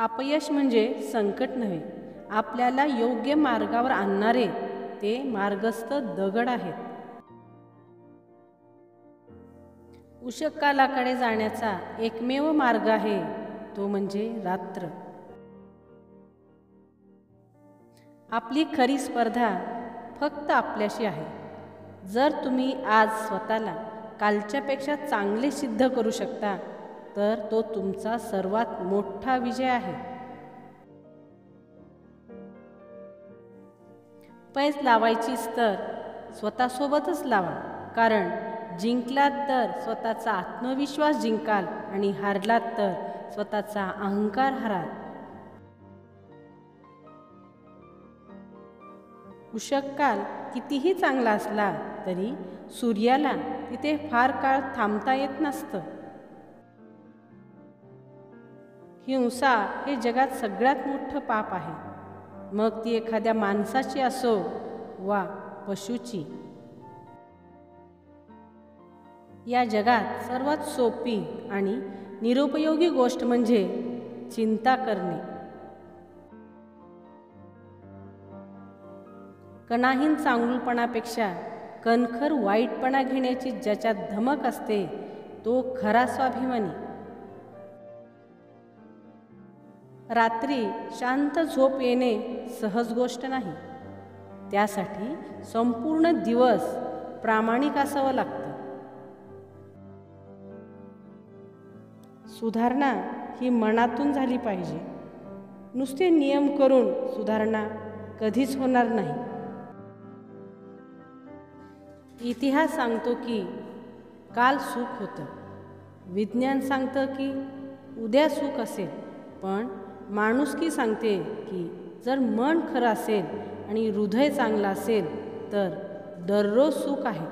अपयश म्हणजे संकट नव्हे, आपल्याला योग्य मार्गावर आणणारे ते मार्गस्थ दगड आहेत. उषःकालाकडे जाण्याचा एकमेव मार्ग आहे तो म्हणजे रात्र. आपली खरी स्पर्धा फक्त आपल्याशी आहे. जर तुम्ही आज स्वतःला कालच्यापेक्षा चांगले सिद्ध करू शकता तर तो तुमचा सर्वात मोठा विजय आहे. पैज लावायचीच तर स्वतःसोबतच लावा, कारण जिंकलात तर स्वतःचा आत्मविश्वास जिंकाल आणि हारलात तर स्वतःचा अहंकार हराल. उषःकाल कितीही चांगला असला तरी सूर्याला तिथे फार काळ थांबता येत नसतं. हिंसा हे जगात सगळ्यात मोठं पाप आहे, मग ती एखाद्या माणसाची असो वा पशुची. या जगात सर्वात सोपी आणि निरुपयोगी गोष्ट म्हणजे चिंता करणे. कणाहीन चांगुलपणापेक्षा कणखर वाईटपणा घेण्याची ज्याच्यात धमक असते तो खरा स्वाभिमानी. रात्री शांत झोप येणे सहज गोष्ट नाही, त्यासाठी संपूर्ण दिवस प्रामाणिक असावं लागतं. सुधारणा ही मनातून झाली पाहिजे. नुसते नियम करून सुधारणा कधीच होणार नाही. इतिहास सांगतो की काल सुख होतं, विज्ञान सांगतं की उद्या सुख असेल, पण माणुसकी सांगते की जर मन खरं असेल आणि हृदय चांगलं असेल तर दररोज सुख आहे.